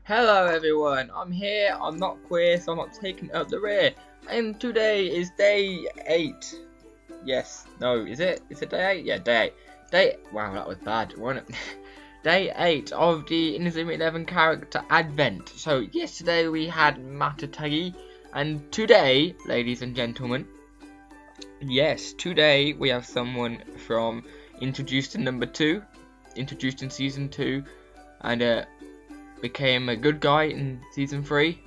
Hello everyone, I'm here, I'm not queer, so I'm not taking up the rear. And today is day 8. Yes, no, is it? Is it day 8? Yeah, day 8. Wow, that was bad, wasn't it? Day 8 of the Inazuma 11 character advent. So yesterday we had Matatagi, and today, ladies and gentlemen, yes, today we have someone from introduced in number 2, introduced in season 2, and became a good guy in season 3.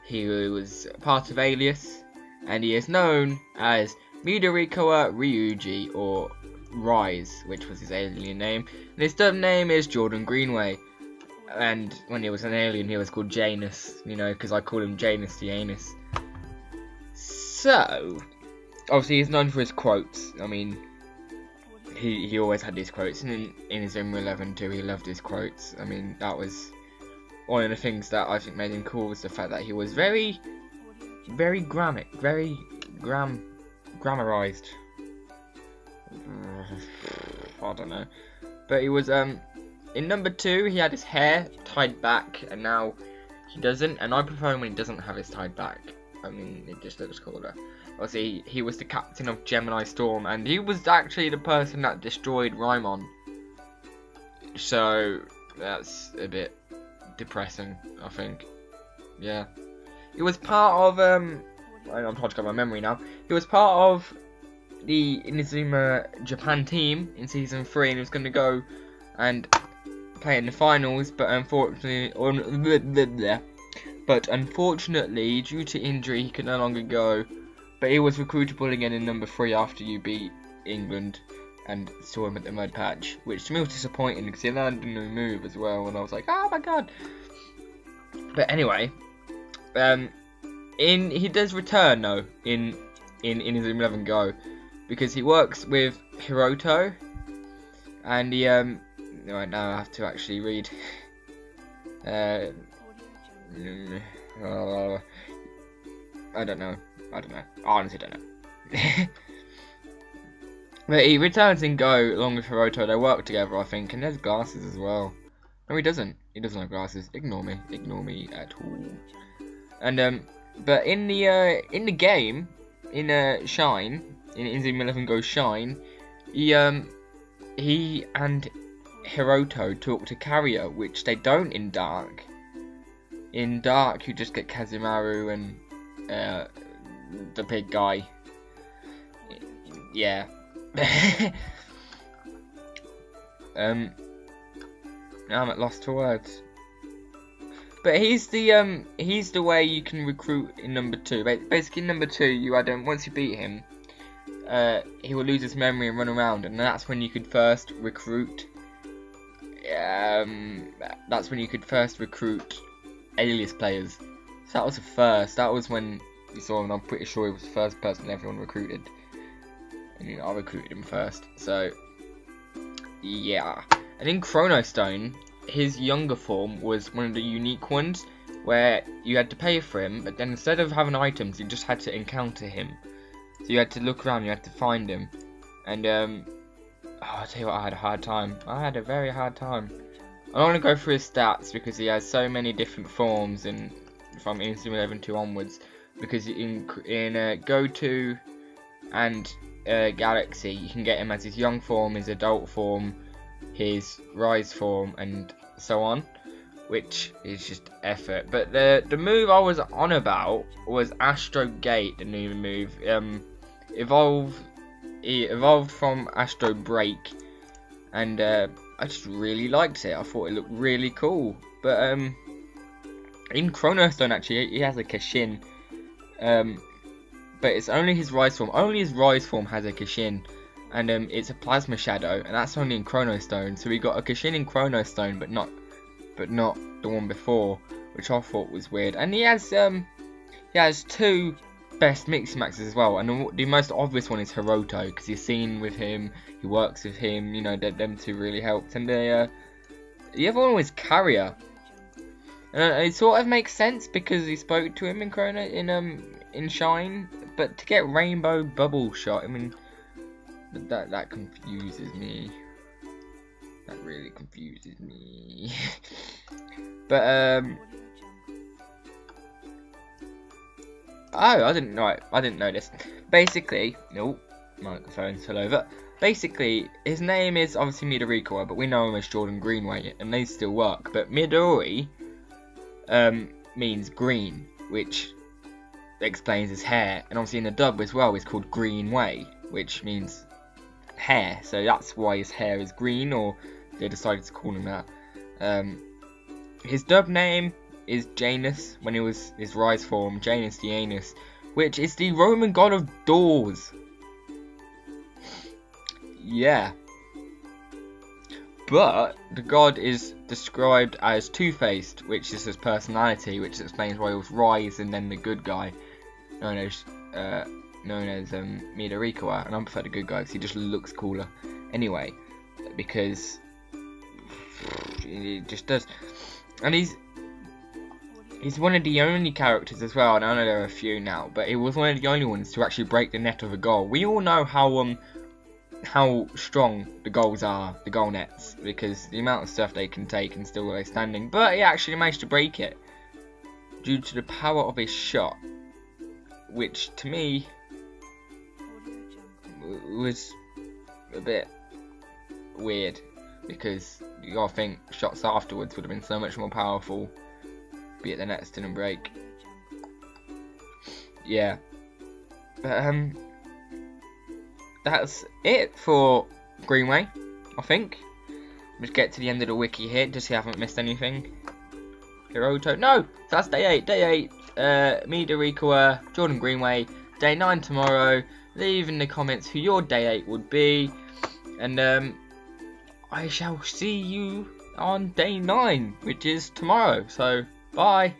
He was part of Alias, and he is known as Midorikawa Ryuji, or Rise, which was his alien name. And his dub name is Jordan Greenway. And when he was an alien, he was called Janus, you know, because I call him Janus the Anus. So, obviously he's known for his quotes. I mean, he always had these quotes, and in his Inazuma 11 too, he loved his quotes. I mean, that was one of the things that I think made him cool, was the fact that he was very grammarized. I don't know, but he was in number 2. He had his hair tied back, and now he doesn't. And I prefer him when he doesn't have his tied back. I mean, it just looks cooler. Obviously, he was the captain of Gemini Storm, and he was actually the person that destroyed Raimon. So that's a bit depressing, I think. Yeah. He was part of I'm trying to get my memory now. He was part of the Inazuma Japan team in season 3, and he was going to go and play in the finals, but unfortunately, due to injury, he could no longer go. But he was recruitable again in number 3 after you beat England and saw him at the mud patch, which to me was disappointing because he learned a new move as well, and I was like, oh my god. But anyway, he does return though in his 11 Go, because he works with Hiroto, and he right now I have to actually read. I don't know. I honestly don't know. But he returns in Go along with Hiroto. They work together, I think, and there's glasses as well. No, he doesn't. He doesn't have glasses. Ignore me. Ignore me at all. And but in the game, in Shine, in Inazuma 11 Go Shine, he and Hiroto talk to Carrier, which they don't in Dark. In Dark, you just get Kazumaru and the big guy. Yeah. Now I'm at loss for words. But he's the way you can recruit in number 2. Basically, in number 2, you had once you beat him, he will lose his memory and run around, and that's when you could first recruit. That's when you could first recruit Alias players. So that was the first. That was when you saw him. I'm pretty sure he was the first person everyone recruited. And I recruited him first. So yeah. And in Chrono Stone, his younger form was one of the unique ones where you had to pay for him, but then instead of having items, you just had to encounter him. So you had to look around, you had to find him. And I'll tell you what, I had a hard time. I had a very hard time. I don't want to go through his stats because he has so many different forms from Inazuma 11 2 onwards. Because in Go 2 and Galaxy, you can get him as his young form, his adult form, his Rise form, and so on, which is just effort. But the move I was on about was Astro Gate, the new move. He evolved from Astro Break, and I just really liked it. I thought it looked really cool. But in Chrono Stone, actually, he has a Kashin. But it's only his Rise form. Only his Rise form has a Kashin. And it's a Plasma Shadow, and that's only in Chrono Stone. So we got a Kashin in Chrono Stone, but not the one before, which I thought was weird. And he has 2 best Mixie Maxes as well. And the most obvious one is Hiroto, because you're seen with him, he works with him. You know, them 2 really helped. And the other one was Carrier. And it sort of makes sense because he spoke to him in Shine. But to get Rainbow Bubble Shot, I mean, that confuses me. That really confuses me. But oh, I didn't know this. Basically, no, microphone fell over. Basically, his name is obviously Midorikawa, but we know him as Jordan Greenway, and they still work. But Midori means green, which explains his hair, and obviously in the dub as well, it's called Greenway, which means hair. So that's why his hair is green, or they decided to call him that. His dub name is Janus when it was his rise form, Janus the Anus, which is the Roman god of doors. Yeah. But the god is described as two-faced, which is his personality, which explains why he was Rise and then the good guy, known as Midorikawa. And I prefer the good guy because he just looks cooler. Anyway, because he just does. And he's one of the only characters as well, and I know there are a few now, but he was one of the only ones to actually break the net of a goal. We all know how strong the goals are, the goal nets, because the amount of stuff they can take and still lay standing, but he actually managed to break it due to the power of his shot, which to me was a bit weird, because you gotta think shots afterwards would have been so much more powerful, be it the nets didn't break. Yeah, but that's it for Greenway, I think. Let's get to the end of the wiki here, just so you haven't missed anything. Hiroto, no, that's day 8. Day 8, Midorikawa, Jordan Greenway. Day 9 tomorrow. Leave in the comments who your day 8 would be, and I shall see you on day 9, which is tomorrow. So bye.